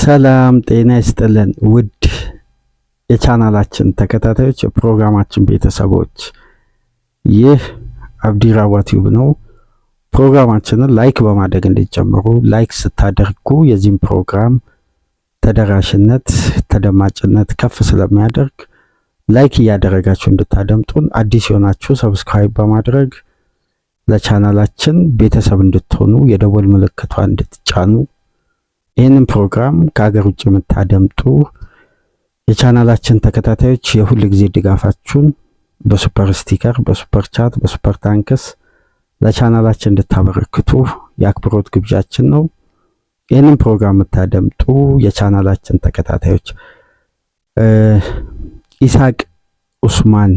ሰላም ጤና ይስጥልን ውድ የቻናላችን ተከታታዮች የፕሮግራማችን ቤተሰቦች፣ ይህ አብዲራዋ ቲዩብ ነው። ፕሮግራማችንን ላይክ በማድረግ እንዲጀምሩ። ላይክ ስታደርጉ የዚህም ፕሮግራም ተደራሽነት ተደማጭነት ከፍ ስለሚያደርግ ላይክ እያደረጋችሁ እንድታደምጡን፣ አዲስ የሆናችሁ ሰብስክራይብ በማድረግ ለቻናላችን ቤተሰብ እንድትሆኑ የደወል ምልክቷን እንድትጫኑ፣ ይህንን ፕሮግራም ከሀገር ውጭ የምታደምጡ የቻናላችን ተከታታዮች የሁል ጊዜ ድጋፋችሁን በሱፐር ስቲከር፣ በሱፐር ቻት፣ በሱፐር ታንክስ ለቻናላችን እንድታበረክቱ የአክብሮት ግብዣችን ነው። ይህንን ፕሮግራም የምታደምጡ የቻናላችን ተከታታዮች ኢሳቅ ኡስማን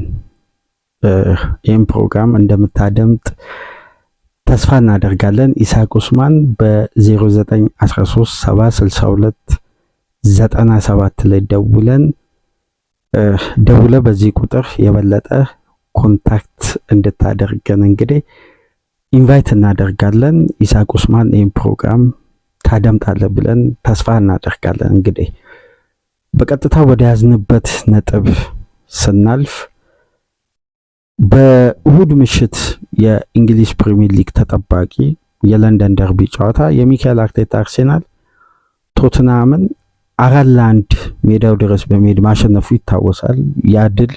ይህን ፕሮግራም እንደምታደምጥ ተስፋ እናደርጋለን። ኢሳቅ ኡስማን በ0913706297 ላይ ደውለ በዚህ ቁጥር የበለጠ ኮንታክት እንድታደርገን እንግዲህ ኢንቫይት እናደርጋለን። ኢሳቅ ኡስማን ይህን ፕሮግራም ታደምጣለህ ብለን ተስፋ እናደርጋለን። እንግዲህ በቀጥታ ወደ ያዝንበት ነጥብ ስናልፍ በእሁድ ምሽት የእንግሊዝ ፕሪሚየር ሊግ ተጠባቂ የለንደን ደርቢ ጨዋታ የሚካኤል አርቴታ አርሴናል ቶትናምን 4-1 ሜዳው ድረስ በመሄድ ማሸነፉ ይታወሳል። ያ ድል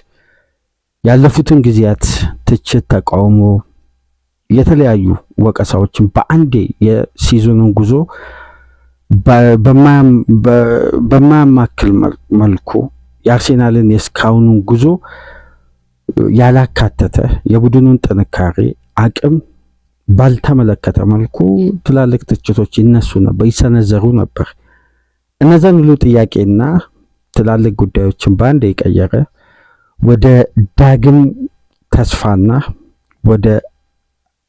ያለፉትን ጊዜያት ትችት፣ ተቃውሞ፣ የተለያዩ ወቀሳዎችን በአንዴ የሲዝኑን ጉዞ በማያማክል መልኩ የአርሴናልን የእስካሁኑን ጉዞ ያላካተተ የቡድኑን ጥንካሬ አቅም ባልተመለከተ መልኩ ትላልቅ ትችቶች ይሰነዘሩ ነበር። እነዛን ሁሉ ጥያቄና ትላልቅ ጉዳዮችን በአንድ የቀየረ ወደ ዳግም ተስፋና ወደ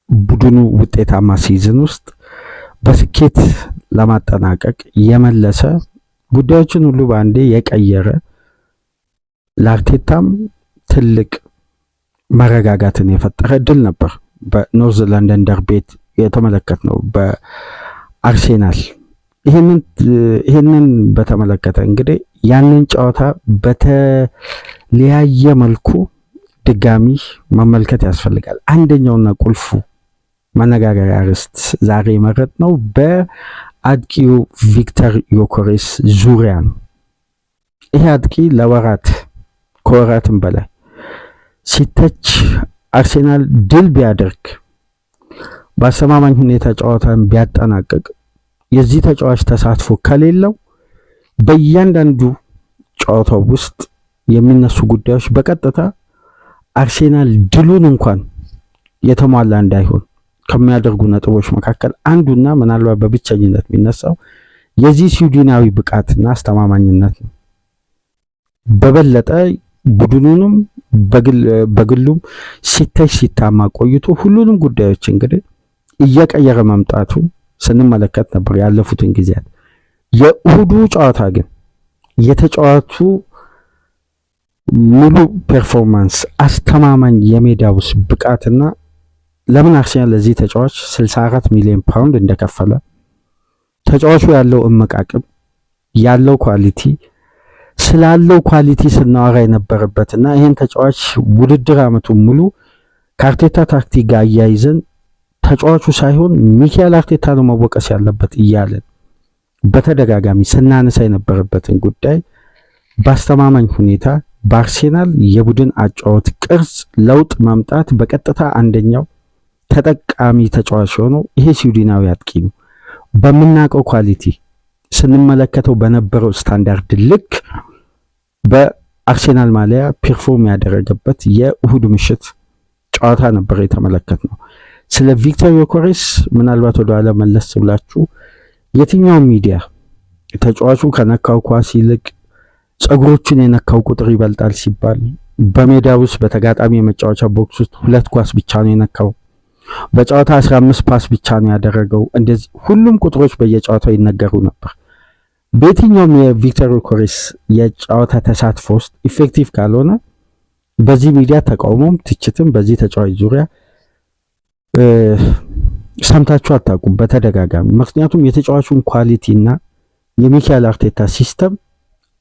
ቡድኑ ውጤታማ ሲዝን ውስጥ በስኬት ለማጠናቀቅ የመለሰ ጉዳዮችን ሁሉ በአንዴ የቀየረ ለአርቴታም ትልቅ መረጋጋትን የፈጠረ ድል ነበር። በኖርዝ ለንደን ደርቢ የተመለከትነው በአርሴናል ይህንን በተመለከተ እንግዲህ ያንን ጨዋታ በተለያየ መልኩ ድጋሚ መመልከት ያስፈልጋል። አንደኛውና ቁልፉ መነጋገሪያ ርዕስ ዛሬ የመረጥነው በአጥቂው ቪክተር ዮኬሬስ ዙሪያ ነው። ይህ አጥቂ ከወራትም በላይ ሲተች አርሴናል ድል ቢያደርግ በአስተማማኝ ሁኔታ ጨዋታን ቢያጠናቅቅ የዚህ ተጫዋች ተሳትፎ ከሌለው በእያንዳንዱ ጨዋታው ውስጥ የሚነሱ ጉዳዮች በቀጥታ አርሴናል ድሉን እንኳን የተሟላ እንዳይሆን ከሚያደርጉ ነጥቦች መካከል አንዱና ምናልባት በብቸኝነት የሚነሳው የዚህ ስዊድናዊ ብቃትና አስተማማኝነት ነው። በበለጠ ቡድኑንም በግሉም ሲታማ ቆይቶ ሁሉንም ጉዳዮች እንግዲህ እየቀየረ መምጣቱ ስንመለከት ነበር ያለፉትን ጊዜያት። የእሁዱ ጨዋታ ግን የተጫዋቹ ሙሉ ፐርፎርማንስ፣ አስተማማኝ የሜዳ ውስጥ ብቃትና ለምን አርሴናል ለዚህ ተጫዋች 64 ሚሊዮን ፓውንድ እንደከፈለ ተጫዋቹ ያለው እምቅ አቅም ያለው ኳሊቲ ስላለው ኳሊቲ ስናወራ የነበረበትና ይህን ተጫዋች ውድድር ዓመቱን ሙሉ ከአርቴታ ታክቲክ ጋር አያይዘን ተጫዋቹ ሳይሆን ሚካኤል አርቴታ ነው መወቀስ ያለበት እያለን በተደጋጋሚ ስናነሳ የነበረበትን ጉዳይ በአስተማማኝ ሁኔታ በአርሴናል የቡድን አጫወት ቅርጽ ለውጥ መምጣት በቀጥታ አንደኛው ተጠቃሚ ተጫዋች ሆነው ይሄ ስዊድናዊ አጥቂ ነው። በምናውቀው ኳሊቲ ስንመለከተው በነበረው ስታንዳርድ ልክ በአርሴናል ማሊያ ፐርፎርም ያደረገበት የእሁድ ምሽት ጨዋታ ነበር የተመለከትነው። ስለ ቪክተር ዮኬሬስ ምናልባት ወደ ኋላ መለስ ብላችሁ የትኛው ሚዲያ ተጫዋቹ ከነካው ኳስ ይልቅ ጸጉሮቹን የነካው ቁጥር ይበልጣል ሲባል በሜዳ ውስጥ በተጋጣሚ የመጫወቻ ቦክስ ውስጥ 2 ኳስ ብቻ ነው የነካው፣ በጨዋታ 15 ፓስ ብቻ ነው ያደረገው፣ እንደዚህ ሁሉም ቁጥሮች በየጨዋታው ይነገሩ ነበር። በየትኛውም የቪክተር ዮኬሬስ የጨዋታ ተሳትፎ ውስጥ ኢፌክቲቭ ካልሆነ በዚህ ሚዲያ ተቃውሞም ትችትም በዚህ ተጫዋች ዙሪያ ሰምታችሁ አታውቁም በተደጋጋሚ። ምክንያቱም የተጫዋቹን ኳሊቲና የሚካኤል አርቴታ ሲስተም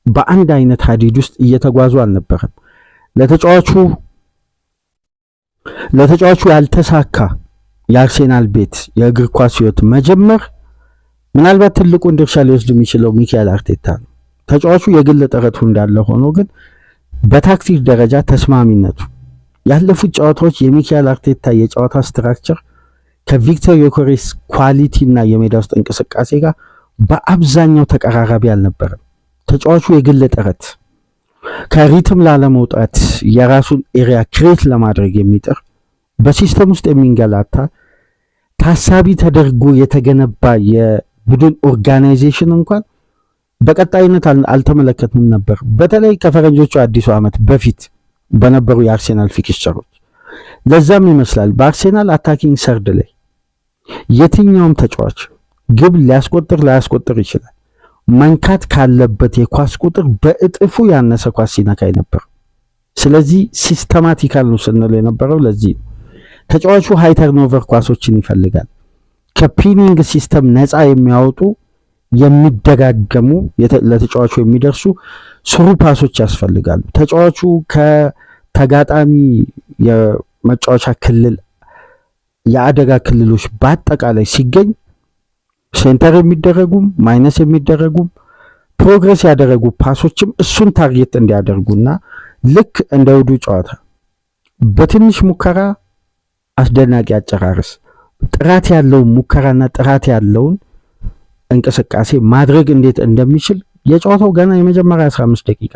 በአንድ አይነት ሀዲድ ውስጥ እየተጓዙ አልነበረም። ለተጫዋቹ ያልተሳካ የአርሴናል ቤት የእግር ኳስ ህይወት መጀመር ምናልባት ትልቁን ድርሻ ሊወስድ የሚችለው ሚካኤል አርቴታ ነው። ተጫዋቹ የግል ጥረቱ እንዳለ ሆኖ ግን በታክቲክ ደረጃ ተስማሚነቱ ያለፉት ጨዋታዎች የሚካኤል አርቴታ የጨዋታ ስትራክቸር ከቪክተር ዮኬሬስ ኳሊቲ እና የሜዳ ውስጥ እንቅስቃሴ ጋር በአብዛኛው ተቀራራቢ አልነበረም። ተጫዋቹ የግል ጥረት ከሪትም ላለመውጣት የራሱን ኤሪያ ክሬት ለማድረግ የሚጥር በሲስተም ውስጥ የሚንገላታ ታሳቢ ተደርጎ የተገነባ የቡድን ኦርጋናይዜሽን እንኳን በቀጣይነት አልተመለከትንም ነበር። በተለይ ከፈረንጆቹ አዲሱ ዓመት በፊት በነበሩ የአርሴናል ፊክስቸሮች። ለዛም ይመስላል በአርሴናል አታኪንግ ሰርድ ላይ የትኛውም ተጫዋች ግብ ሊያስቆጥር ላያስቆጥር ይችላል። መንካት ካለበት የኳስ ቁጥር በእጥፉ ያነሰ ኳስ ሲነካ ነበር። ስለዚህ ሲስተማቲካል ነው ስንል የነበረው ለዚህ ነው። ተጫዋቹ ሃይ ተርኖቨር ኳሶችን ይፈልጋል። ከፒኒንግ ሲስተም ነፃ የሚያወጡ የሚደጋገሙ ለተጫዋቹ የሚደርሱ ስሩ ፓሶች ያስፈልጋሉ። ተጫዋቹ ከተጋጣሚ የመጫወቻ ክልል የአደጋ ክልሎች በአጠቃላይ ሲገኝ ሴንተር የሚደረጉም ማይነስ የሚደረጉም ፕሮግረስ ያደረጉ ፓሶችም እሱን ታርጌት እንዲያደርጉና ልክ እንደ ውዱ ጨዋታ በትንሽ ሙከራ አስደናቂ አጨራረስ ጥራት ያለው ሙከራና ጥራት ያለውን እንቅስቃሴ ማድረግ እንዴት እንደሚችል የጨዋታው ገና የመጀመሪያ 15 ደቂቃ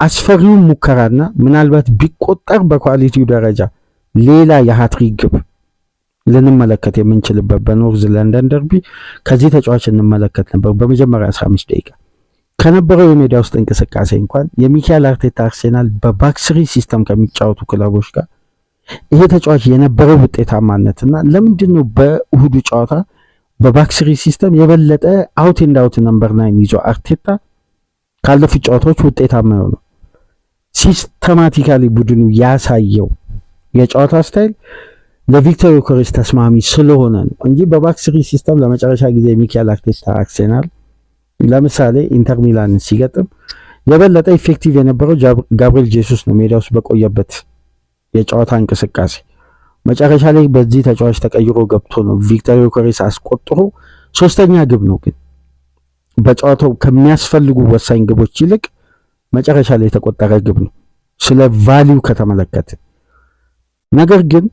አስፈሪውን ሙከራና ምናልባት ቢቆጠር በኳሊቲው ደረጃ ሌላ የሃትሪክ ግብ ልንመለከት የምንችልበት በኖርዝ ለንደን ደርቢ ከዚህ ተጫዋች እንመለከት ነበር። በመጀመሪያ 15 ደቂቃ ከነበረው የሜዳ ውስጥ እንቅስቃሴ እንኳን የሚካኤል አርቴታ አርሴናል በባክስሪ ሲስተም ከሚጫወቱ ክለቦች ጋር ይሄ ተጫዋች የነበረው ውጤታማነትና ለምንድን ነው በእሁዱ ጨዋታ በባክስሪ ሲስተም የበለጠ አውት ኤንድ አውት ነምበር 9 ይዞ አርቴታ ካለፉት ጨዋታዎች ውጤታማ ነው። ሲስተማቲካሊ ቡድኑ ያሳየው የጨዋታ ስታይል ለቪክተር ዮኬሬስ ተስማሚ ስለሆነ ነው እንጂ በባክስሪ ሲስተም ለመጨረሻ ጊዜ ሚካኤል አርቴታ አርሴናል ለምሳሌ ኢንተር ሚላን ሲገጥም የበለጠ ኢፌክቲቭ የነበረው ጋብሪኤል ጄሱስ ነው ሜዳ ውስጥ በቆየበት የጨዋታ እንቅስቃሴ። መጨረሻ ላይ በዚህ ተጫዋች ተቀይሮ ገብቶ ነው ቪክተር ዮኬሬስ አስቆጥሮ ሶስተኛ ግብ ነው። ግን በጨዋታው ከሚያስፈልጉ ወሳኝ ግቦች ይልቅ መጨረሻ ላይ የተቆጠረ ግብ ነው ስለ ቫልዩ ከተመለከተ። ነገር ግን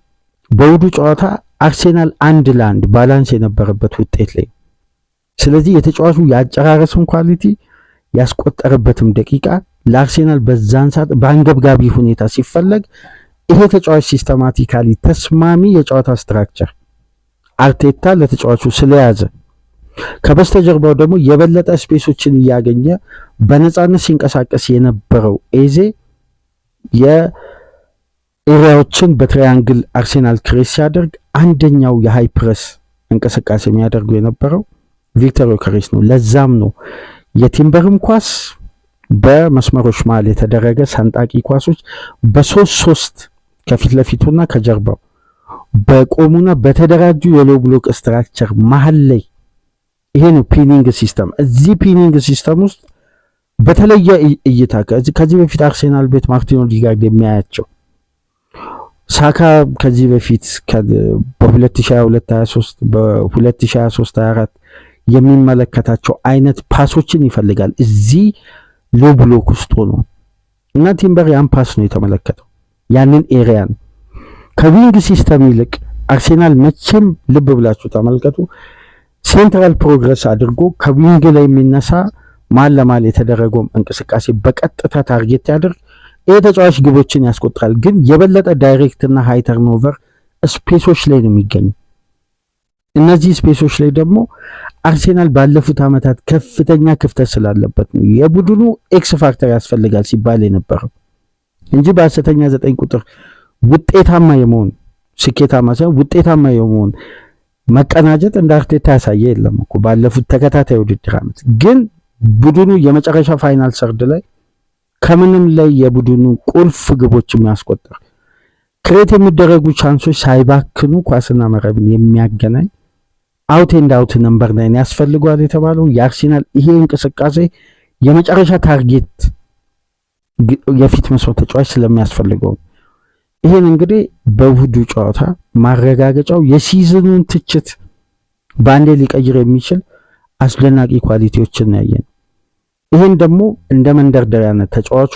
በውዱ ጨዋታ አርሴናል 1-1 ባላንስ የነበረበት ውጤት ላይ ስለዚህ የተጫዋቹ ያጨራረሱን ኳሊቲ ያስቆጠረበትም ደቂቃ ለአርሴናል በዛን ሰዓት በአንገብጋቢ ሁኔታ ሲፈለግ ይሄ ተጫዋች ሲስተማቲካሊ ተስማሚ የጨዋታ ስትራክቸር አርቴታ ለተጫዋቹ ስለያዘ ከበስተጀርባው ደግሞ የበለጠ ስፔሶችን እያገኘ በነፃነት ሲንቀሳቀስ የነበረው ኤዜ የኤሪያዎችን በትራያንግል አርሴናል ክሬስ ሲያደርግ አንደኛው የሃይ ፕረስ እንቅስቃሴ የሚያደርጉ የነበረው ቪክተር ዮኬሬስ ነው። ለዛም ነው የቲምበርም ኳስ በመስመሮች መሃል የተደረገ ሰንጣቂ ኳሶች በ3-3 ከፊት ለፊቱና ከጀርባው በቆሙና በተደራጁ የሎ ብሎክ ስትራክቸር መሃል ላይ ይሄ ነው ፒኒንግ ሲስተም። እዚህ ፒኒንግ ሲስተም ውስጥ በተለየ እይታ ከዚህ በፊት አርሴናል ቤት ማርቲን ኦዴጋርድ የሚያያቸው ሳካ ከዚህ በፊት በ2022-23 በ2023-24 የሚመለከታቸው አይነት ፓሶችን ይፈልጋል እዚህ ሎ ብሎክ ውስጥ ሆኖ እና ቲምበር ያን ፓስ ነው የተመለከተው። ያንን ኤሪያ ነው ከዊንግ ሲስተም ይልቅ አርሴናል መቼም ልብ ብላችሁ ተመልከቱ ሴንትራል ፕሮግረስ አድርጎ ከዊንግ ላይ የሚነሳ ማል ለማል የተደረገው እንቅስቃሴ በቀጥታ ታርጌት ያደርግ ይሄ ተጫዋች ግቦችን ያስቆጥራል። ግን የበለጠ ዳይሬክት እና ሃይ ተርኖቨር ስፔሶች ላይ ነው የሚገኙ። እነዚህ ስፔሶች ላይ ደግሞ አርሴናል ባለፉት ዓመታት ከፍተኛ ክፍተት ስላለበት ነው የቡድኑ ኤክስ ፋክተር ያስፈልጋል ሲባል የነበረው እንጂ በሐሰተኛ 9 ቁጥር ውጤታማ የመሆን ስኬታማ ሳይሆን ውጤታማ የመሆን መቀናጀት እንደ አርቴታ ያሳየ የለም እኮ ባለፉት ተከታታይ ውድድር ዓመት። ግን ቡድኑ የመጨረሻ ፋይናል ሰርድ ላይ ከምንም ላይ የቡድኑ ቁልፍ ግቦች የሚያስቆጥር ክሬት የሚደረጉ ቻንሶች ሳይባክኑ ኳስና መረብን የሚያገናኝ አውት ኤንድ አውት ነምበር 9 ያስፈልገዋል የተባለው የአርሴናል ይሄ እንቅስቃሴ የመጨረሻ ታርጌት የፊት መስመር ተጫዋች ስለሚያስፈልገው ይሄን እንግዲህ በእሁዱ ጨዋታ ማረጋገጫው የሲዝኑን ትችት ባንዴ ሊቀይር የሚችል አስደናቂ ኳሊቲዎችን ያየን። ይሄን ደግሞ እንደ መንደርደሪያነት ተጫዋቹ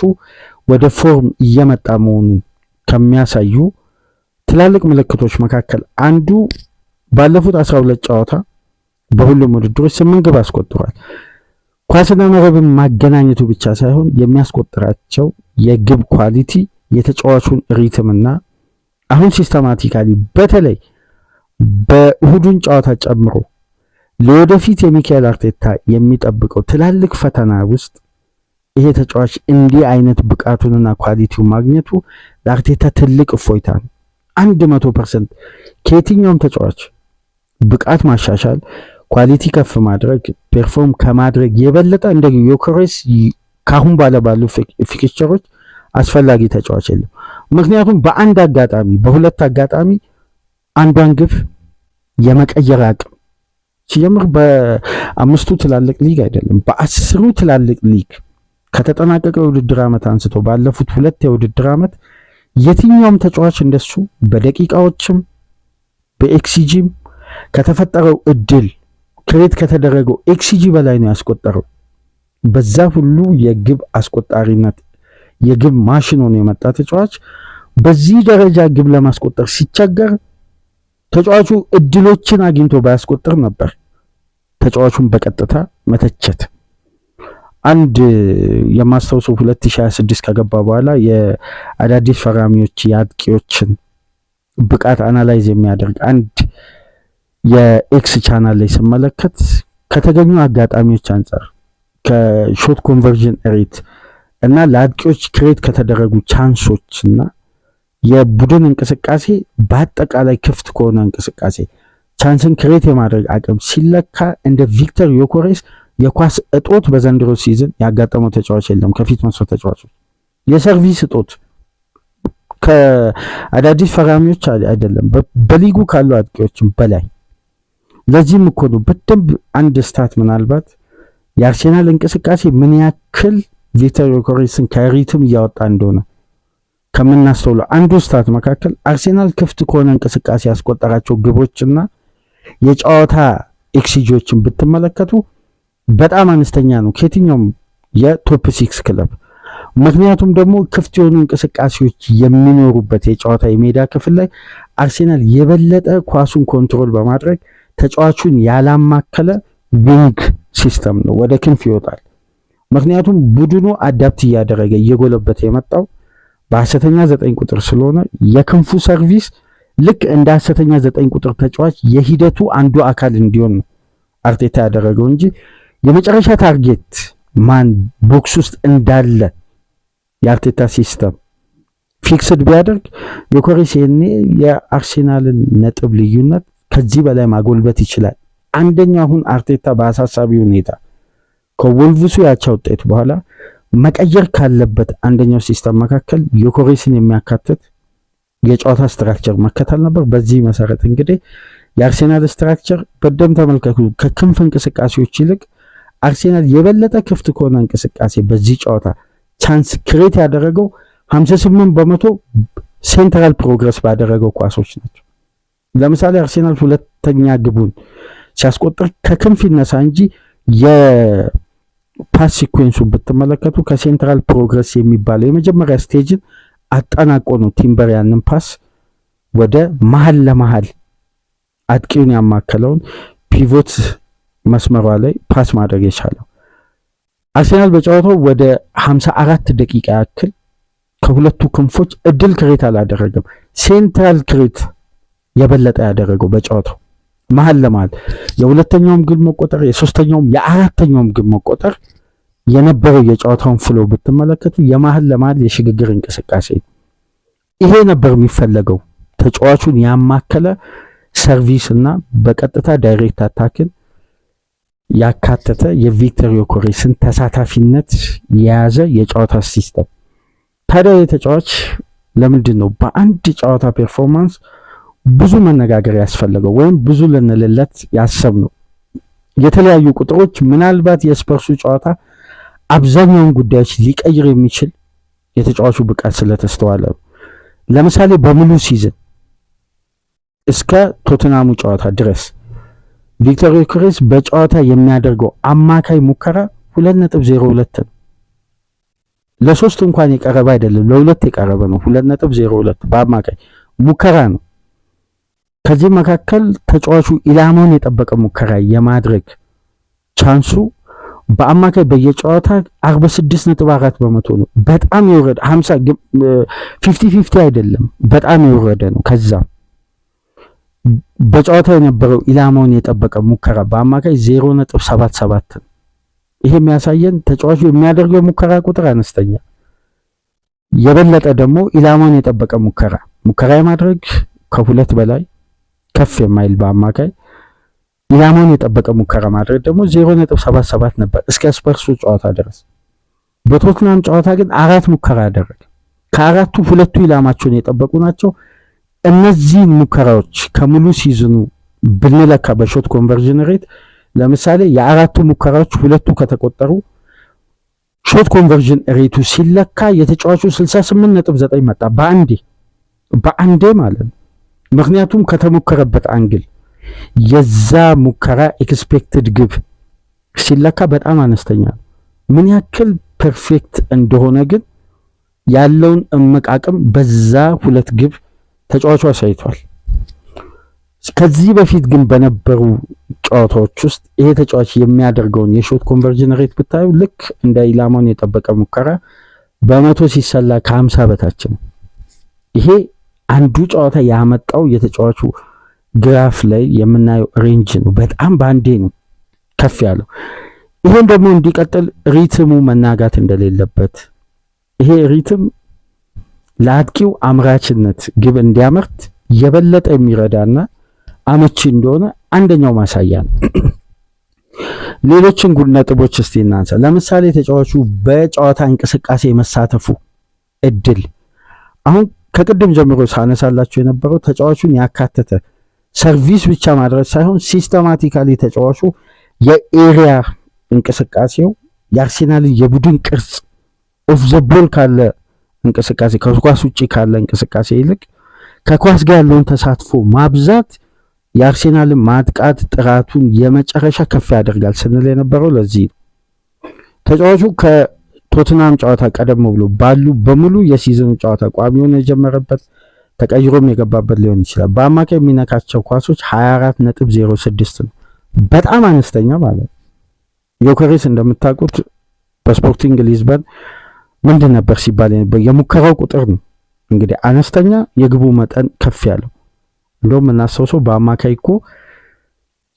ወደ ፎርም እየመጣ መሆኑን ከሚያሳዩ ትላልቅ ምልክቶች መካከል አንዱ ባለፉት 12 ጨዋታ በሁሉም ውድድሮች 8 ግብ አስቆጥሯል። ኳስና መረብን ማገናኘቱ ብቻ ሳይሆን የሚያስቆጥራቸው የግብ ኳሊቲ የተጫዋቹን ሪትምና አሁን ሲስተማቲካሊ በተለይ በእሁዱን ጨዋታ ጨምሮ ለወደፊት የሚካኤል አርቴታ የሚጠብቀው ትላልቅ ፈተና ውስጥ ይሄ ተጫዋች እንዲህ አይነት ብቃቱንና ኳሊቲውን ማግኘቱ ለአርቴታ ትልቅ እፎይታ ነው። 100% ከየትኛውም ተጫዋች ብቃት ማሻሻል፣ ኳሊቲ ከፍ ማድረግ፣ ፐርፎርም ከማድረግ የበለጠ እንደ ዮኬሬስ ካሁን ባሉ ፊክስቸሮች አስፈላጊ ተጫዋች የለም። ምክንያቱም በአንድ አጋጣሚ በሁለት አጋጣሚ አንዷን ግብ የመቀየር አቅም ሲጀምር በአምስቱ ትላልቅ ሊግ አይደለም በ10ሩ ትላልቅ ሊግ ከተጠናቀቀ የውድድር ዓመት አንስቶ ባለፉት 2 የውድድር ዓመት የትኛውም ተጫዋች እንደሱ በደቂቃዎችም በኤክሲጂም ከተፈጠረው እድል ክሬት ከተደረገው ኤክሲጂ በላይ ነው ያስቆጠረው። በዛ ሁሉ የግብ አስቆጣሪነት የግብ ማሽን ሆኖ የመጣ ተጫዋች በዚህ ደረጃ ግብ ለማስቆጠር ሲቸገር ተጫዋቹ እድሎችን አግኝቶ ባያስቆጥር ነበር ተጫዋቹን በቀጥታ መተቸት። አንድ የማስታውሰው 2026 ከገባ በኋላ የአዳዲስ ፈራሚዎች የአጥቂዎችን ብቃት አናላይዝ የሚያደርግ አንድ የኤክስ ቻናል ላይ ስመለከት ከተገኙ አጋጣሚዎች አንፃር ከሾት ኮንቨርዥን ሬት እና ለአጥቂዎች ክሬት ከተደረጉ ቻንሶች እና የቡድን እንቅስቃሴ በአጠቃላይ ክፍት ከሆነ እንቅስቃሴ ቻንስን ክሬት የማድረግ አቅም ሲለካ እንደ ቪክተር ዮኬሬስ የኳስ እጦት በዘንድሮ ሲዝን ያጋጠመው ተጫዋች የለም። ከፊት መስመር ተጫዋቾች የሰርቪስ እጦት ከአዳዲስ ፈራሚዎች አይደለም በሊጉ ካሉ አጥቂዎችም በላይ። ለዚህም እኮ ነው በደንብ አንድ ስታት ምናልባት የአርሴናል እንቅስቃሴ ምን ያክል ቪክተር ዮኬሬስን ከሪትም እያወጣ እንደሆነ ከምናስተውለው አንዱ ስታት መካከል አርሴናል ክፍት ከሆነ እንቅስቃሴ ያስቆጠራቸው ግቦችና የጨዋታ ኤክሲጂዎችን ብትመለከቱ በጣም አነስተኛ ነው ከየትኛውም የቶፕ 6 ክለብ። ምክንያቱም ደግሞ ክፍት የሆኑ እንቅስቃሴዎች የሚኖሩበት የጨዋታ የሜዳ ክፍል ላይ አርሴናል የበለጠ ኳሱን ኮንትሮል በማድረግ ተጫዋቹን ያላማከለ ዊንግ ሲስተም ነው፣ ወደ ክንፍ ይወጣል። ምክንያቱም ቡድኑ አዳፕት እያደረገ እየጎለበተ የመጣው በሐሰተኛ 9 ቁጥር ስለሆነ የክንፉ ሰርቪስ ልክ እንደ ሐሰተኛ 9 ቁጥር ተጫዋች የሂደቱ አንዱ አካል እንዲሆን ነው አርቴታ ያደረገው እንጂ የመጨረሻ ታርጌት ማን ቦክስ ውስጥ እንዳለ የአርቴታ ሲስተም ፊክስድ ቢያደርግ ዮኬሬስ የአርሴናልን ነጥብ ልዩነት ከዚህ በላይ ማጎልበት ይችላል። አንደኛው አሁን አርቴታ በአሳሳቢ ሁኔታ ከወልቭሱ ያቻ ውጤት በኋላ መቀየር ካለበት አንደኛው ሲስተም መካከል ዮኬሬስን የሚያካትት የጨዋታ ስትራክቸር መከተል ነበር። በዚህ መሰረት እንግዲህ የአርሴናል ስትራክቸር በደም ተመልከቱ። ከክንፍ እንቅስቃሴዎች ይልቅ አርሴናል የበለጠ ክፍት ከሆነ እንቅስቃሴ በዚህ ጨዋታ ቻንስ ክሬት ያደረገው 58% ሴንትራል ፕሮግረስ ባደረገው ኳሶች ናቸው። ለምሳሌ አርሴናል ሁለተኛ ግቡን ሲያስቆጥር ከክንፍ ይነሳ እንጂ የፓስ ሲኩዌንሱን ብትመለከቱ ከሴንትራል ፕሮግረስ የሚባለው የመጀመሪያ ስቴጅን አጠናቆ ነው ቲምበር ያንን ፓስ ወደ መሃል ለመሃል አጥቂውን ያማከለውን ፒቮት መስመሯ ላይ ፓስ ማድረግ የቻለው። አርሴናል በጨዋታው ወደ 54 ደቂቃ ያክል ከሁለቱ ክንፎች እድል ክሬት አላደረገም። ሴንትራል ክሬት የበለጠ ያደረገው በጨዋታው መሃል ለመሃል የሁለተኛውም ግብ መቆጠር የሶስተኛውም የአራተኛውም ግብ መቆጠር የነበረው የጨዋታውን ፍሎ ብትመለከቱ የመሃል ለመሃል የሽግግር እንቅስቃሴ ይሄ ነበር የሚፈለገው። ተጫዋቹን ያማከለ ሰርቪስ እና በቀጥታ ዳይሬክት አታክን ያካተተ የቪክተር ዮኬሬስን ተሳታፊነት የያዘ የጨዋታ ሲስተም። ታዲያ የተጫዋች ለምንድን ነው በአንድ ጨዋታ ፐርፎርማንስ ብዙ መነጋገር ያስፈልገው ወይም ብዙ ልንልለት ያሰብነው የተለያዩ ቁጥሮች ምናልባት የስፐርሱ ጨዋታ አብዛኛውን ጉዳዮች ሊቀይር የሚችል የተጫዋቹ ብቃት ስለተስተዋለ ለምሳሌ በሙሉ ሲዝን እስከ ቶተናሙ ጨዋታ ድረስ ቪክቶር ዮኬሬስ በጨዋታ የሚያደርገው አማካይ ሙከራ 2.02 ነው። ለሶስት እንኳን የቀረበ አይደለም፣ ለሁለት የቀረበ ነው። 2.02 በአማካይ ሙከራ ነው። ከዚህ መካከል ተጫዋቹ ኢላማውን የጠበቀ ሙከራ የማድረግ ቻንሱ በአማካይ በየጨዋታ 46.4 በመቶ ነው። በጣም የወረደ 50 አይደለም፣ በጣም የወረደ ነው። ከዛ በጨዋታ የነበረው ኢላማውን የጠበቀ ሙከራ በአማካይ 0.77 ነው። ይሄ የሚያሳየን ተጫዋቹ የሚያደርገው ሙከራ ቁጥር አነስተኛ፣ የበለጠ ደግሞ ኢላማውን የጠበቀ ሙከራ የማድረግ ከሁለት በላይ ከፍ የማይል በአማካይ ኢላማውን የጠበቀ ሙከራ ማድረግ ደግሞ 0.77 ነበር እስከ ስፐርሱ ጨዋታ ድረስ። በቶትናም ጨዋታ ግን 4 ሙከራ አደረገ። ከአራቱ ሁለቱ ኢላማቸውን የጠበቁ ናቸው። እነዚህ ሙከራዎች ከሙሉ ሲዝኑ ብንለካ በሾት ኮንቨርዥን ሬት ለምሳሌ የአራቱ ሙከራዎች ሁለቱ ከተቆጠሩ ሾት ኮንቨርዥን ሬቱ ሲለካ የተጫዋቹ 68.9 መጣ በአንዴ ማለት ነው። ምክንያቱም ከተሞከረበት አንግል የዛ ሙከራ ኤክስፔክትድ ግብ ሲለካ በጣም አነስተኛ ነው። ምን ያክል ፐርፌክት እንደሆነ ግን ያለውን እመቃቀም በዛ ሁለት ግብ ተጫዋቹ አሳይቷል። ከዚህ በፊት ግን በነበሩ ጨዋታዎች ውስጥ ይሄ ተጫዋች የሚያደርገውን የሾት ኮንቨርዥን ሬት ብታዩ ልክ እንደ ኢላማውን የጠበቀ ሙከራ በመቶ ሲሰላ ከ50 በታች ነው። ይሄ አንዱ ጨዋታ ያመጣው የተጫዋቹ ግራፍ ላይ የምናየው ሬንጅ ነው። በጣም ባንዴ ነው ከፍ ያለው። ይሄን ደግሞ እንዲቀጥል ሪትሙ መናጋት እንደሌለበት፣ ይሄ ሪትም ለአጥቂው አምራችነት ግብ እንዲያመርት የበለጠ የሚረዳና አመቺ እንደሆነ አንደኛው ማሳያ ነው። ሌሎችን ነጥቦች እስቲ እናንሳ። ለምሳሌ ተጫዋቹ በጨዋታ እንቅስቃሴ መሳተፉ እድል አሁን ከቅድም ጀምሮ ሳነሳላችሁ የነበረው ተጫዋቹን ያካተተ ሰርቪስ ብቻ ማድረግ ሳይሆን ሲስተማቲካሊ ተጫዋቹ የኤሪያ እንቅስቃሴው የአርሴናል የቡድን ቅርጽ ኦፍ ዘ ቦል ካለ እንቅስቃሴ ከኳስ ውጪ ካለ እንቅስቃሴ ይልቅ ከኳስ ጋር ያለውን ተሳትፎ ማብዛት የአርሴናልን ማጥቃት ጥራቱን የመጨረሻ ከፍ ያደርጋል ስንል የነበረው ለዚህ ነው። ተጫዋቹ ከቶትናም ጨዋታ ቀደም ብሎ ባሉ በሙሉ የሲዝኑ ጨዋታ ቋሚ ሆኖ የጀመረበት ተቀይሮም የገባበት ሊሆን ይችላል። በአማካይ የሚነካቸው ኳሶች 24.06 ነው። በጣም አነስተኛ ማለት ነው። ዮኬሬስ እንደምታውቁት በስፖርቲንግ ሊዝበን ምንድን ነበር ሲባል የሙከራው ቁጥር ነው እንግዲህ አነስተኛ፣ የግቡ መጠን ከፍ ያለው። እንደውም እናስተውሰው በአማካይ እኮ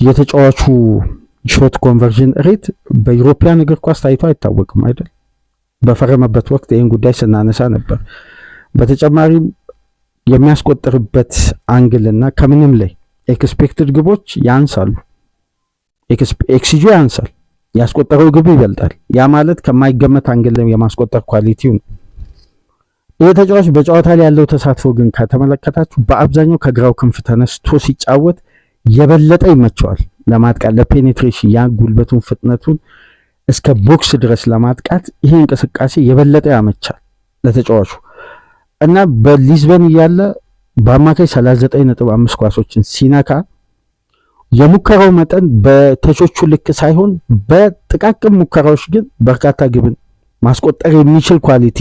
የተጫዋቹ ሾት ኮንቨርዥን ሬት በዩሮፒያን እግር ኳስ ታይቶ አይታወቅም አይደል? በፈረመበት ወቅት ይህን ጉዳይ ስናነሳ ነበር። በተጨማሪም የሚያስቆጥርበት አንግልና ከምንም ላይ ኤክስፔክትድ ግቦች ያንሳሉ። ኤክስጂ ያንሳል፣ ያስቆጠረው ግብ ይበልጣል። ያ ማለት ከማይገመት አንግል የማስቆጠር ኳሊቲው ነው። ይህ ተጫዋች በጨዋታ ላይ ያለው ተሳትፎ ግን ከተመለከታችሁ በአብዛኛው ከግራው ክንፍ ተነስቶ ሲጫወት የበለጠ ይመቸዋል ለማጥቃት፣ ለፔኔትሬሽን ያ ጉልበቱን ፍጥነቱን እስከ ቦክስ ድረስ ለማጥቃት ይሄ እንቅስቃሴ የበለጠ ያመቻል ለተጫዋቹ እና በሊዝበን እያለ በአማካይ 39.5 ኳሶችን ሲነካ የሙከራው መጠን በተቾቹ ልክ ሳይሆን በጥቃቅም ሙከራዎች ግን በርካታ ግብን ማስቆጠር የሚችል ኳሊቲ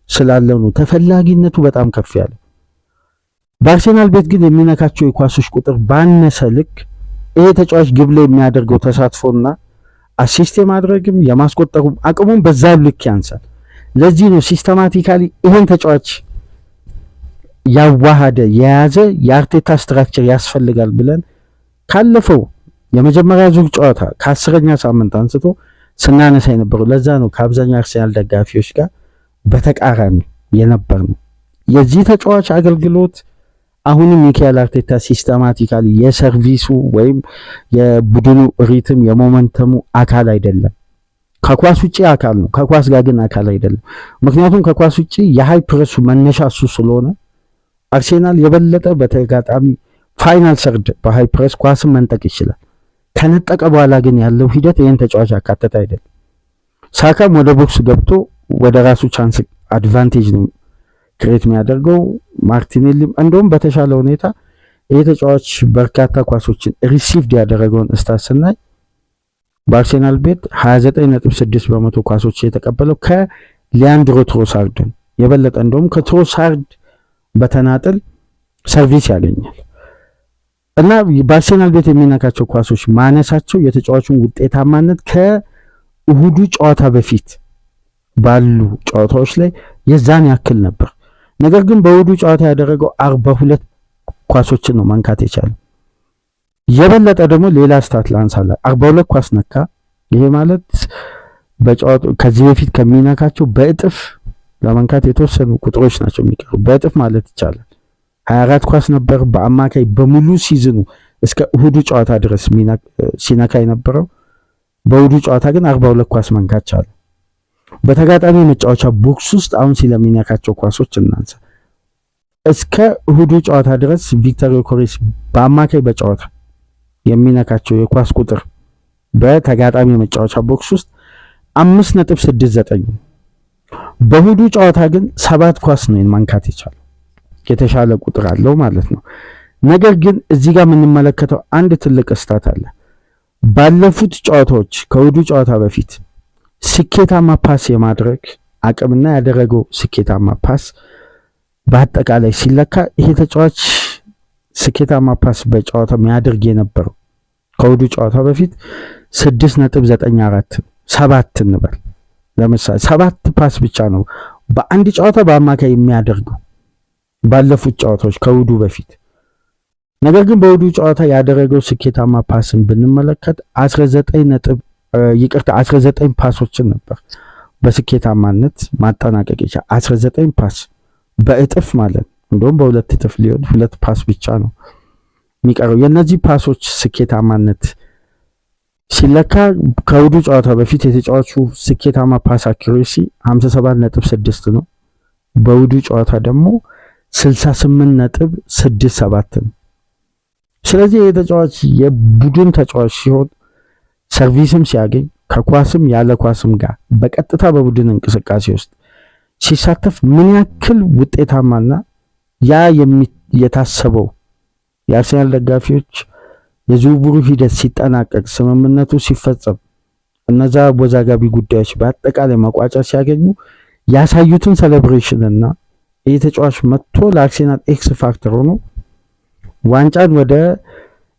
ስላለው ነው ተፈላጊነቱ በጣም ከፍ ያለ። በአርሴናል ቤት ግን የሚነካቸው የኳሶች ቁጥር ባነሰ ልክ ይሄ ተጫዋች ግብ ላይ የሚያደርገው ተሳትፎና አሲስት የማድረግም የማስቆጠሩም አቅሙን በዛ ልክ ያንሳል። ለዚህ ነው ሲስተማቲካሊ ይሄን ተጫዋች ያዋሃደ የያዘ የአርቴታ ስትራክቸር ያስፈልጋል ብለን ካለፈው የመጀመሪያ ዙር ጨዋታ ከ10ኛ ሳምንት አንስቶ ስናነሳ የነበረው። ለዛ ነው ከአብዛኛው አርሴናል ደጋፊዎች ጋር በተቃራኒ የነበር ነው። የዚህ ተጫዋች አገልግሎት አሁንም ሚካኤል አርቴታ ሲስተማቲካሊ የሰርቪሱ ወይም የቡድኑ ሪትም የሞመንተሙ አካል አይደለም። ከኳስ ውጪ አካል ነው፣ ከኳስ ጋር ግን አካል አይደለም። ምክንያቱም ከኳስ ውጪ የሃይ ፕሬሱ መነሻ እሱ ስለሆነ አርሴናል የበለጠ በተጋጣሚ ፋይናል ሰርድ በሃይ ፕሬስ ኳስን መንጠቅ ይችላል። ከነጠቀ በኋላ ግን ያለው ሂደት ይሄን ተጫዋች አካተተ አይደለም። ሳካም ወደ ቦክስ ገብቶ ወደ ራሱ ቻንስ አድቫንቴጅ ነው ክሬት የሚያደርገው። ማርቲኔሊም እንደውም በተሻለ ሁኔታ ይሄ ተጫዋች በርካታ ኳሶችን ሪሲቭድ ያደረገውን ስታት ስናይ በአርሴናል ቤት 29.6 በመቶ ኳሶች የተቀበለው ከሊያንድሮ ትሮሳርድ የበለጠ እንደውም ከትሮሳርድ በተናጠል ሰርቪስ ያገኛል እና በአርሴናል ቤት የሚነካቸው ኳሶች ማነሳቸው የተጫዋቹን ውጤታማነት ከእሁዱ ጨዋታ በፊት ባሉ ጨዋታዎች ላይ የዛን ያክል ነበር። ነገር ግን በእሁዱ ጨዋታ ያደረገው 42 ኳሶችን ነው መንካት የቻለው። የበለጠ ደግሞ ሌላ ስታት ላንሳላ 42 ኳስ ነካ። ይሄ ማለት በጨዋታው ከዚህ በፊት ከሚነካቸው በእጥፍ ለመንካት የተወሰኑ ቁጥሮች ናቸው የሚቀሩ፣ በእጥፍ ማለት ይቻላል። 24 ኳስ ነበር በአማካይ በሙሉ ሲዝኑ እስከ እሁዱ ጨዋታ ድረስ ሲነካ የነበረው። በእሁዱ ጨዋታ ግን 42 ኳስ መንካት ቻለ። በተጋጣሚ መጫወቻ ቦክስ ውስጥ አሁን ስለሚነካቸው ኳሶች እናንሳ። እስከ እሁዱ ጨዋታ ድረስ ቪክተር ዮኬሬስ በአማካይ በጨዋታ የሚነካቸው የኳስ ቁጥር በተጋጣሚ መጫወቻ ቦክስ ውስጥ 5.69 በእሁዱ ጨዋታ ግን 7 ኳስ ነው መንካት የቻለው። የተሻለ ቁጥር አለው ማለት ነው። ነገር ግን እዚህ ጋር የምንመለከተው አንድ ትልቅ ስታት አለ። ባለፉት ጨዋታዎች ከእሁዱ ጨዋታ በፊት ስኬታማ ፓስ የማድረግ አቅምና ያደረገው ስኬታማ ፓስ በአጠቃላይ ሲለካ ይሄ ተጫዋች ስኬታማ ፓስ በጨዋታ የሚያደርግ የነበረው ከእሁዱ ጨዋታ በፊት 6.94 7 እንበል ለምሳሌ 7 ፓስ ብቻ ነው በአንድ ጨዋታ በአማካይ የሚያደርገው ባለፉት ጨዋታዎች ከእሁዱ በፊት። ነገር ግን በእሁዱ ጨዋታ ያደረገው ስኬታማ ፓስን ብንመለከት 19 ፓሶችን ነበር በስኬታማነት ማጠናቀቅ ይችላል። 19 ፓስ በእጥፍ ማለት እንደውም በሁለት እጥፍ ሊሆን 2 ፓስ ብቻ ነው የሚቀረው። የነዚህ ፓሶች ስኬታማነት ሲለካ ከእሁዱ ጨዋታ በፊት የተጫዋቹ ስኬታማ ፓስ አኪሬሲ 57.6 ነው። በእሁዱ ጨዋታ ደግሞ 68.67 ነው። ስለዚህ የተጫዋች የቡድን ተጫዋች ሲሆን ሰርቪስም ሲያገኝ ከኳስም ያለ ኳስም ጋር በቀጥታ በቡድን እንቅስቃሴ ውስጥ ሲሳተፍ ምን ያክል ውጤታማና ያ የታሰበው የአርሰናል ደጋፊዎች የዝውውሩ ሂደት ሲጠናቀቅ ስምምነቱ ሲፈጸም እነዛ አወዛጋቢ ጉዳዮች በአጠቃላይ መቋጫ ሲያገኙ ያሳዩትን ሴሌብሬሽን እና ይህ ተጫዋች መጥቶ ለአርሰናል ኤክስ ፋክተር ሆኖ ዋንጫን ወደ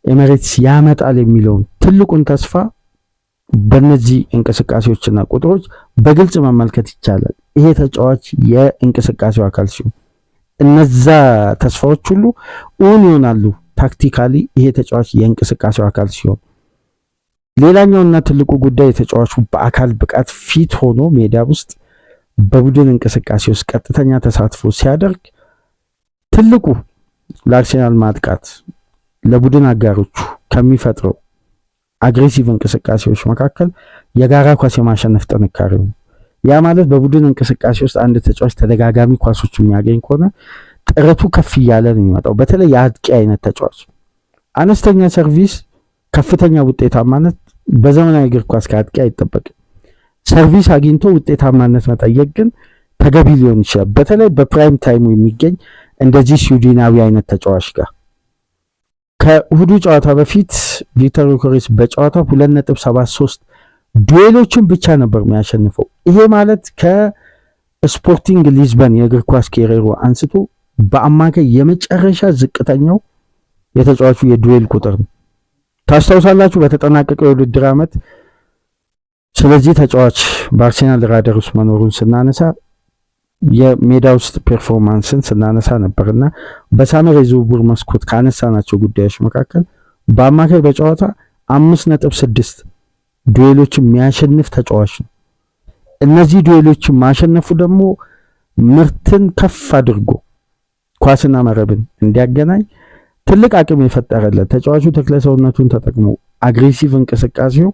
ኤሚሬትስ ያመጣል የሚለውን ትልቁን ተስፋ በእነዚህ እንቅስቃሴዎችና ቁጥሮች በግልጽ መመልከት ይቻላል። ይሄ ተጫዋች የእንቅስቃሴው አካል ሲሆን እነዛ ተስፋዎች ሁሉ እውን ይሆናሉ። ታክቲካሊ ይሄ ተጫዋች የእንቅስቃሴው አካል ሲሆን፣ ሌላኛውና ትልቁ ጉዳይ የተጫዋቹ በአካል ብቃት ፊት ሆኖ ሜዳ ውስጥ በቡድን እንቅስቃሴ ውስጥ ቀጥተኛ ተሳትፎ ሲያደርግ ትልቁ ለአርሰናል ማጥቃት ለቡድን አጋሮቹ ከሚፈጥረው አግሬሲቭ እንቅስቃሴዎች መካከል የጋራ ኳስ የማሸነፍ ጥንካሬው ነው። ያ ማለት በቡድን እንቅስቃሴ ውስጥ አንድ ተጫዋች ተደጋጋሚ ኳሶች የሚያገኝ ከሆነ ጥረቱ ከፍ እያለ ነው የሚመጣው። በተለይ የአጥቂ አይነት ተጫዋች አነስተኛ ሰርቪስ፣ ከፍተኛ ውጤታማነት በዘመናዊ እግር ኳስ ከአጥቂ አይጠበቅም። ሰርቪስ አግኝቶ ውጤታማነት መጠየቅ ግን ተገቢ ሊሆን ይችላል። በተለይ በፕራይም ታይሙ የሚገኝ እንደዚህ ስዊድናዊ አይነት ተጫዋች ጋር ከእሁዱ ጨዋታ በፊት ቪክተር ዮኬሬስ በጨዋታ 2.73 ዱዌሎችን ብቻ ነበር የሚያሸንፈው። ይሄ ማለት ከስፖርቲንግ ሊዝበን የእግር ኳስ ኬሪየሩ አንስቶ በአማካይ የመጨረሻ ዝቅተኛው የተጫዋቹ የዱዌል ቁጥር ነው። ታስታውሳላችሁ በተጠናቀቀው የውድድር ዓመት ስለዚህ ተጫዋች በአርሰናል ራዳር ውስጥ መኖሩን ስናነሳ የሜዳ ውስጥ ፐርፎርማንስን ስናነሳ ነበርና በሳመር የዝውውር መስኮት ካነሳናቸው ጉዳዮች መካከል በአማካይ በጨዋታ 5.6 ዱዌሎችን የሚያሸንፍ ተጫዋች ነው። እነዚህ ዱዌሎችን ማሸነፉ ደግሞ ምርትን ከፍ አድርጎ ኳስና መረብን እንዲያገናኝ ትልቅ አቅም የፈጠረለት ተጫዋቹ ተክለሰውነቱን ተጠቅሞ አግሬሲቭ እንቅስቃሴው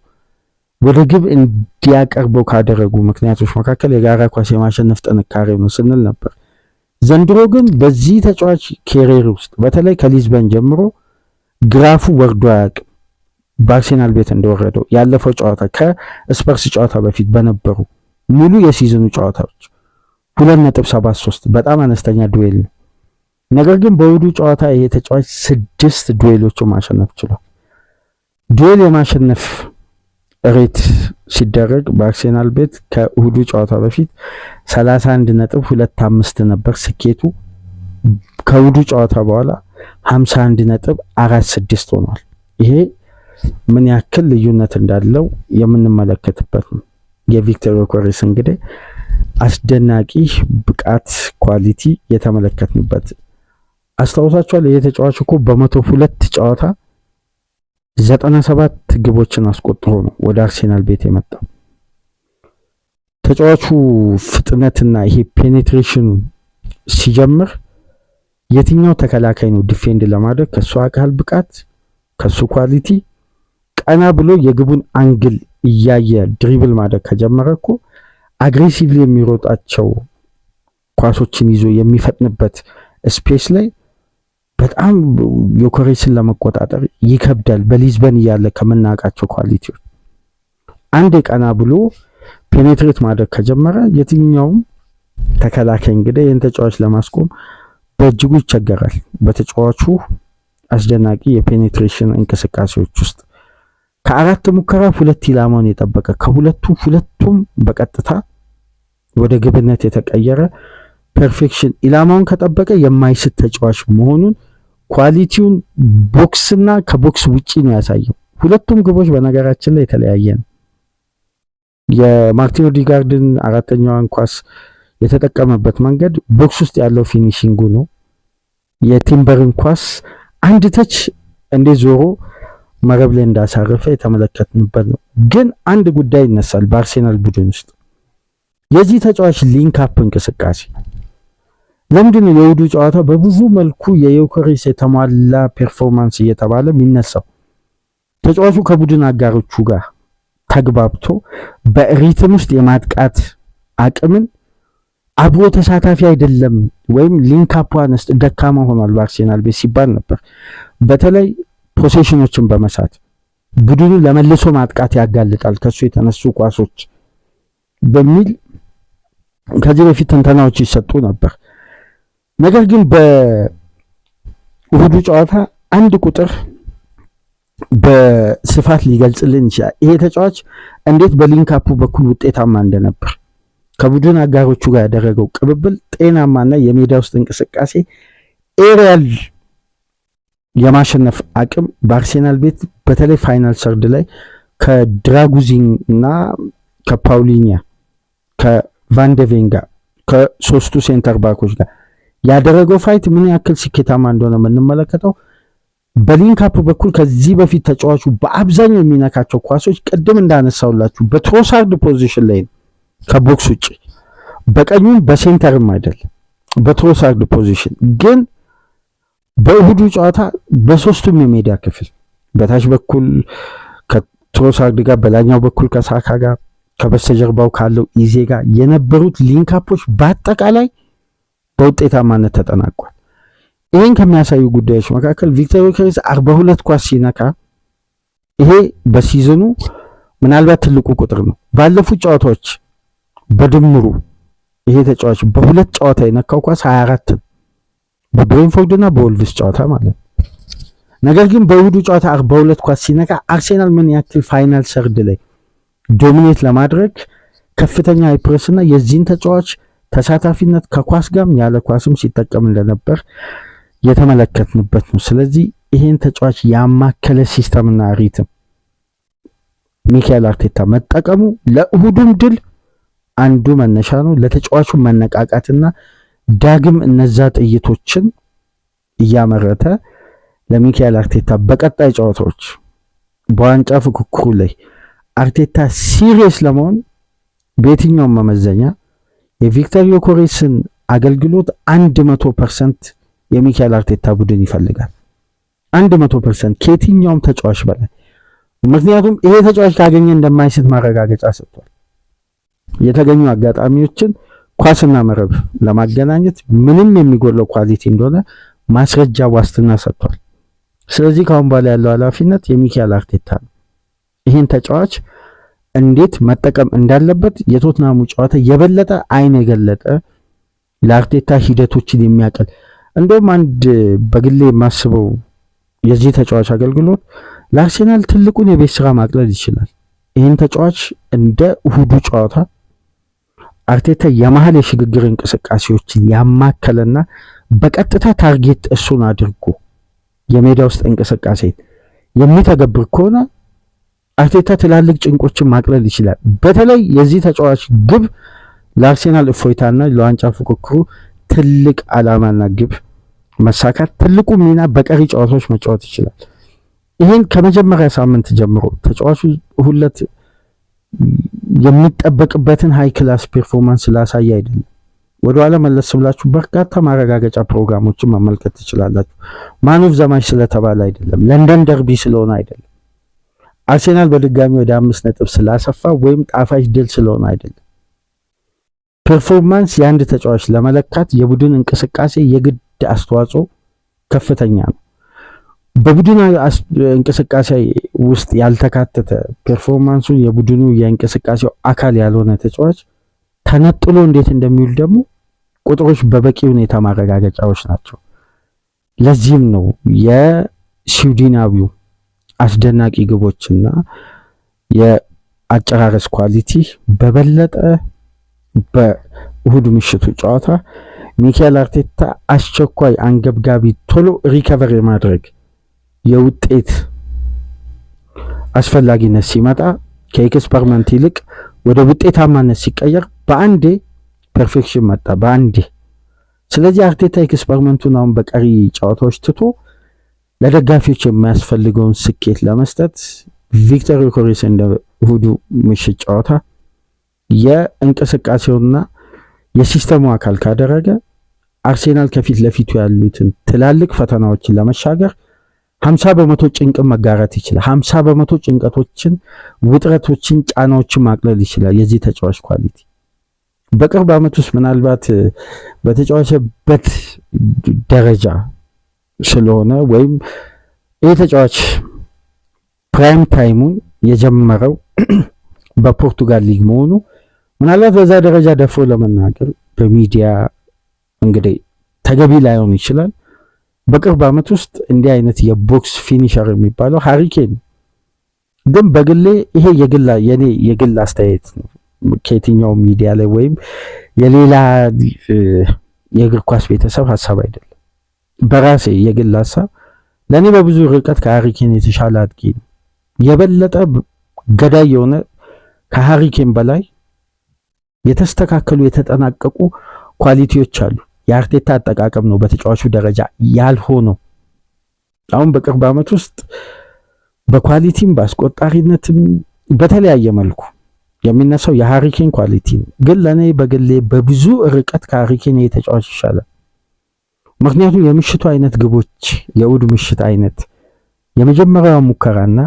ወደ ግብ እንዲያቀርበው ካደረጉ ምክንያቶች መካከል የጋራ ኳስ የማሸነፍ ጥንካሬው ነው ስንል ነበር። ዘንድሮ ግን በዚህ ተጫዋች ኬሪየር ውስጥ በተለይ ከሊዝበን ጀምሮ ግራፉ ወርዶ አያውቅም። በአርሴናል ቤት እንደወረደው ያለፈው ጨዋታ ከስፐርስ ጨዋታ በፊት በነበሩ ሙሉ የሲዝኑ ጨዋታዎች 2.73 በጣም አነስተኛ ዱዌል ነው። ነገር ግን በእሁዱ ጨዋታ ይሄ ተጫዋች 6 ዱዌሎችን ማሸነፍ ችሏል። ዱዌል የማሸነፍ ሬት ሲደረግ በአርሴናል ቤት ከእሁዱ ጨዋታ በፊት 31.25 ነበር ስኬቱ። ከእሁዱ ጨዋታ በኋላ 51.46 ሆኗል። ይሄ ምን ያክል ልዩነት እንዳለው የምንመለከትበት ነው። የቪክተር ዮኬሬስ እንግዲህ አስደናቂ ብቃት ኳሊቲ የተመለከትንበት አስታውሳችኋል። ይሄ ተጫዋች እኮ በ102 ጨዋታ 97 ግቦችን አስቆጥሮ ነው ወደ አርሴናል ቤት የመጣው። ተጫዋቹ ፍጥነትና ይሄ ፔኔትሬሽኑ ሲጀምር የትኛው ተከላካይ ነው ዲፌንድ ለማድረግ ከሱ አካል ብቃት ከሱ ኳሊቲ ቀና ብሎ የግቡን አንግል እያየ ድሪብል ማድረግ ከጀመረ እኮ አግሬሲቭሊ የሚሮጣቸው ኳሶችን ይዞ የሚፈጥንበት ስፔስ ላይ በጣም ዮኬሬስን ለመቆጣጠር ይከብዳል። በሊዝበን እያለ ከምናውቃቸው ኳሊቲዎች አንድ ቀና ብሎ ፔኔትሬት ማድረግ ከጀመረ የትኛውም ተከላካይ እንግዲህ ይህን ተጫዋች ለማስቆም በእጅጉ ይቸገራል። በተጫዋቹ አስደናቂ የፔኔትሬሽን እንቅስቃሴዎች ውስጥ ከ4 ሙከራ 2 ኢላማውን የጠበቀ ሁለቱም በቀጥታ ወደ ግብነት የተቀየረ ፐርፌክሽን ኢላማውን ከጠበቀ የማይስት ተጫዋች መሆኑን ኳሊቲውን ቦክስና ከቦክስ ውጪ ነው ያሳየው። ሁለቱም ግቦች በነገራችን ላይ የተለያየ ነው። የማርቲን ኦዲጋርድን አራተኛዋን ኳስ የተጠቀመበት መንገድ ቦክስ ውስጥ ያለው ፊኒሺንጉ ነው። የቲምበርን ኳስ አንድ ተች እንዴት ዞሮ መረብ ላይ እንዳሳረፈ የተመለከትንበት ነው። ግን አንድ ጉዳይ ይነሳል በአርሴናል ቡድን ውስጥ የዚህ ተጫዋች ሊንክ አፕ እንቅስቃሴ። ለምንድን ነው የእሁዱ ጨዋታ በብዙ መልኩ የዮኬሬስ የተሟላ ፐርፎርማንስ እየተባለ የሚነሳው? ተጫዋቹ ከቡድን አጋሮቹ ጋር ተግባብቶ በሪትም ውስጥ የማጥቃት አቅምን አብሮ ተሳታፊ አይደለም ወይም ሊንክ አፕ አነስት ደካማ ሆኗል በአርሴናል ቤት ሲባል ነበር። በተለይ ፖሴሽኖችን በመሳት ቡድኑ ለመልሶ ማጥቃት ያጋልጣል ከሱ የተነሱ ኳሶች በሚል ከዚህ በፊት ትንተናዎች ይሰጡ ነበር። ነገር ግን በእሁዱ ጨዋታ አንድ ቁጥር በስፋት ሊገልጽልን ይችላል። ይሄ ተጫዋች እንዴት በሊንክ አፑ በኩል ውጤታማ እንደነበር ከቡድን አጋሮቹ ጋር ያደረገው ቅብብል፣ ጤናማና የሜዳ ውስጥ እንቅስቃሴ፣ ኤሪያል የማሸነፍ አቅም በአርሴናል ቤት በተለይ ፋይናል ሰርድ ላይ ከድራጉዚን እና ከፓውሊኒያ ከቫንደቬን ጋር ከሶስቱ ሴንተር ባኮች ጋር ያደረገው ፋይት ምን ያክል ስኬታማ እንደሆነ የምንመለከተው በሊንክ አፕ በኩል ከዚህ በፊት ተጫዋቹ በአብዛኛው የሚነካቸው ኳሶች ቅድም እንዳነሳውላችሁ በትሮሳርድ ፖዚሽን ላይ ከቦክስ ውጪ በቀኙም በሴንተርም አይደል በትሮሳርድ ፖዚሽን ግን በእሁዱ ጨዋታ በሶስቱም የሜዳ ክፍል በታች በኩል ከትሮሳርድ ጋር በላኛው በኩል ከሳካ ጋር ከበስተጀርባው ካለው ኢዜ ጋር የነበሩት ሊንክ አፖች በአጠቃላይ በውጤታማነት ተጠናቋል። ይሄን ከሚያሳዩ ጉዳዮች መካከል ቪክተር ዮኬሬስ 42 ኳስ ሲነካ ይሄ በሲዝኑ ምናልባት ትልቁ ቁጥር ነው። ባለፉት ጨዋታዎች በድምሩ ይሄ ተጫዋች በሁለት ጨዋታ የነካው ኳስ 24 ነው፣ በብሬንፎርድ እና በወልቭስ ጨዋታ ማለት። ነገር ግን በእሁዱ ጨዋታ 42 ኳስ ሲነካ አርሴናል ምን ያክል ፋይናል ሰርድ ላይ ዶሚኔት ለማድረግ ከፍተኛ ሃይፕረስ እና የዚህን ተጫዋች ተሳታፊነት ከኳስ ጋርም ያለ ኳስም ሲጠቀም እንደነበር የተመለከትንበት ነው። ስለዚህ ይሄን ተጫዋች ያማከለ ሲስተምና ሪትም ሚካኤል አርቴታ መጠቀሙ ለእሁዱም ድል አንዱ መነሻ ነው። ለተጫዋቹ መነቃቃትና ዳግም እነዛ ጥይቶችን እያመረተ ለሚካኤል አርቴታ በቀጣይ ጨዋታዎች በዋንጫ ፍክክሩ ላይ አርቴታ ሲሪየስ ለመሆን በየትኛውም መመዘኛ የቪክተር ዮኬሬስን አገልግሎት 100% የሚካኤል አርቴታ ቡድን ይፈልጋል። 100% ከየትኛውም ተጫዋች በላይ። ምክንያቱም ይሄ ተጫዋች ካገኘ እንደማይስት ማረጋገጫ ሰጥቷል። የተገኙ አጋጣሚዎችን ኳስና መረብ ለማገናኘት ምንም የሚጎለው ኳሊቲ እንደሆነ ማስረጃ ዋስትና ሰጥቷል። ስለዚህ ካሁን በኋላ ያለው ኃላፊነት የሚካኤል አርቴታ ነው። ይህን ተጫዋች እንዴት መጠቀም እንዳለበት የቶትናሙ ጨዋታ የበለጠ አይን የገለጠ ለአርቴታ ሂደቶችን የሚያቀል እንደውም አንድ በግሌ የማስበው የዚህ ተጫዋች አገልግሎት ለአርሴናል ትልቁን የቤት ስራ ማቅለል ይችላል። ይህን ተጫዋች እንደ እሁዱ ጨዋታ አርቴታ የመሀል የሽግግር እንቅስቃሴዎችን ያማከለና በቀጥታ ታርጌት እሱን አድርጎ የሜዳ ውስጥ እንቅስቃሴ የሚተገብር ከሆነ አርቴታ ትላልቅ ጭንቆችን ማቅለል ይችላል። በተለይ የዚህ ተጫዋች ግብ ለአርሴናል እፎይታና ለዋንጫ ፉክክሩ ትልቅ ዓላማና ግብ መሳካት ትልቁ ሚና በቀሪ ጨዋታዎች መጫወት ይችላል። ይህን ከመጀመሪያ ሳምንት ጀምሮ ተጫዋቹ ሁለት የሚጠበቅበትን ሃይ ክላስ ፐርፎርማንስ ስላሳየ አይደለም። ወደኋላ መለስ ብላችሁ በርካታ ማረጋገጫ ፕሮግራሞችን መመልከት ትችላላችሁ። ማን ኦፍ ዘ ማች ስለተባለ አይደለም፣ ለንደን ደርቢ ስለሆነ አይደለም፣ አርሴናል በድጋሚ ወደ 5 ነጥብ ስላሰፋ ወይም ጣፋጭ ድል ስለሆነ አይደለም። ፐርፎርማንስ የአንድ ተጫዋች ለመለካት የቡድን እንቅስቃሴ የግድ አስተዋጽኦ ከፍተኛ ነው። በቡድን እንቅስቃሴ ውስጥ ያልተካተተ ፐርፎርማንሱን የቡድኑ የእንቅስቃሴው አካል ያልሆነ ተጫዋች ተነጥሎ እንዴት እንደሚውል ደግሞ ቁጥሮች በበቂ ሁኔታ ማረጋገጫዎች ናቸው። ለዚህም ነው የስዊድናዊው አስደናቂ ግቦችና የአጨራረስ ኳሊቲ በበለጠ በእሁድ ምሽቱ ጨዋታ ሚካኤል አርቴታ አስቸኳይ አንገብጋቢ ቶሎ ሪከቨር የማድረግ የውጤት አስፈላጊነት ሲመጣ ከኤክስፐሪመንት ይልቅ ወደ ውጤታማነት ሲቀየር በአንዴ ፐርፌክሽን መጣ በአንዴ። ስለዚህ አርቴታ ኤክስፐሪመንቱን አሁን በቀሪ ጨዋታዎች ትቶ ለደጋፊዎች የሚያስፈልገውን ስኬት ለመስጠት ቪክተር ዮኬሬስ እንደ እሁዱ ምሽት ጨዋታ የእንቅስቃሴውና የሲስተሙ አካል ካደረገ አርሴናል ከፊት ለፊቱ ያሉትን ትላልቅ ፈተናዎችን ለመሻገር 50% ጭንቅን መጋራት ይችላል። 50% ጭንቀቶችን፣ ውጥረቶችን፣ ጫናዎችን ማቅለል ይችላል። የዚህ ተጫዋች ኳሊቲ በቅርብ ዓመት ውስጥ ምናልባት በተጫዋችበት ደረጃ ስለሆነ ወይም ይህ ተጫዋች ፕራይም ታይሙን የጀመረው በፖርቱጋል ሊግ መሆኑ ምናልባት በዛ ደረጃ ደፍሮ ለመናገር በሚዲያ እንግዲህ ተገቢ ላይሆን ይችላል። በቅርብ ዓመት ውስጥ እንዲህ አይነት የቦክስ ፊኒሸር የሚባለው ሃሪኬን ግን በግሌ ይሄ የኔ የግል አስተያየት ነው። ከየትኛው ሚዲያ ላይ ወይም የሌላ የእግር ኳስ ቤተሰብ ሐሳብ አይደለም። በራሴ የግል ሐሳብ ለኔ በብዙ ርቀት ከሃሪኬን የተሻለ አጥቂ ነው። የበለጠ ገዳይ የሆነ ከሃሪኬን በላይ የተስተካከሉ የተጠናቀቁ ኳሊቲዎች አሉ። የአርቴታ አጠቃቀም ነው በተጫዋቹ ደረጃ ያልሆነው። አሁን በቅርብ ዓመት ውስጥ በኳሊቲም በአስቆጣሪነትም በተለያየ መልኩ የሚነሳው የሃሪኬን ኳሊቲ ነው። ግን ለኔ በግሌ በብዙ ርቀት ከሃሪኬን የተጫዋች ይሻላል። ምክንያቱም የምሽቱ አይነት ግቦች የእሁድ ምሽት አይነት የመጀመሪያው ሙከራና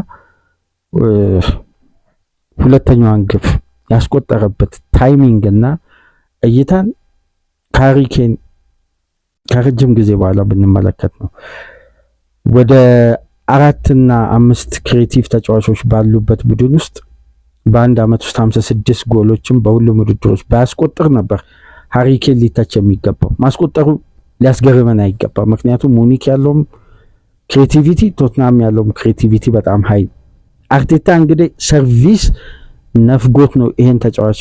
ሁለተኛዋን ግብ ያስቆጠረበት ታይሚንግ እና እይታን ከሃሪኬን ከረጅም ጊዜ በኋላ ብንመለከት ነው። ወደ 4 እና 5 ክሬቲቭ ተጫዋቾች ባሉበት ቡድን ውስጥ በአንድ ዓመት ውስጥ 56 ጎሎችን በሁሉም ውድድሮች ባያስቆጥር ነበር ሃሪኬን ሊታች የሚገባው። ማስቆጠሩ ሊያስገርመን አይገባም። ምክንያቱም ሙኒክ ያለውም ክሬቲቪቲ ቶትናም ያለውም ክሬቲቪቲ በጣም ሃይ። አርቴታ እንግዲህ ሰርቪስ ነፍጎት ነው ይሄን ተጫዋች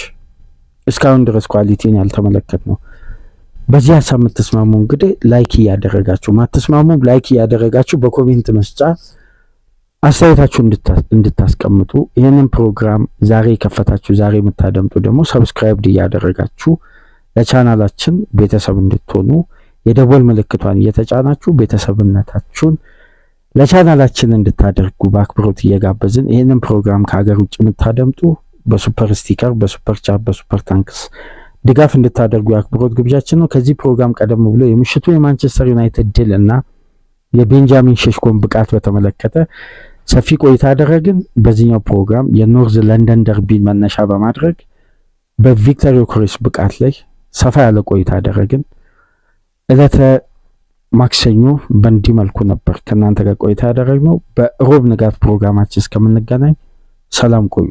እስካሁን ድረስ ኳሊቲን ያልተመለከት ነው። በዚህ ሀሳብ የምትስማሙ እንግዲህ ላይክ እያደረጋችሁ፣ ማትስማሙ ላይክ እያደረጋችሁ በኮሜንት መስጫ አስተያየታችሁ እንድታስቀምጡ፣ ይህንን ፕሮግራም ዛሬ የከፈታችሁ ዛሬ የምታደምጡ ደግሞ ሰብስክራይብ እያደረጋችሁ ለቻናላችን ቤተሰብ እንድትሆኑ የደወል ምልክቷን እየተጫናችሁ ቤተሰብነታችሁን ለቻናላችን እንድታደርጉ በአክብሮት እየጋበዝን ይህንን ፕሮግራም ከሀገር ውጭ የምታደምጡ በሱፐር ስቲከር፣ በሱፐር ቻት፣ በሱፐር ታንክስ ድጋፍ እንድታደርጉ የአክብሮት ግብዣችን ነው። ከዚህ ፕሮግራም ቀደም ብሎ የምሽቱ የማንቸስተር ዩናይትድ ድል እና የቤንጃሚን ሼሽኮን ብቃት በተመለከተ ሰፊ ቆይታ አደረግን። በዚህኛው ፕሮግራም የኖርዝ ለንደን ደርቢን መነሻ በማድረግ በቪክተር ዮኬሬስ ብቃት ላይ ሰፋ ያለ ቆይታ አደረግን። ዕለተ ማክሰኞ በእንዲህ መልኩ ነበር ከእናንተ ጋር ቆይታ ያደረግነው። በሮብ ንጋት ፕሮግራማችን እስከምንገናኝ ሰላም ቆዩ።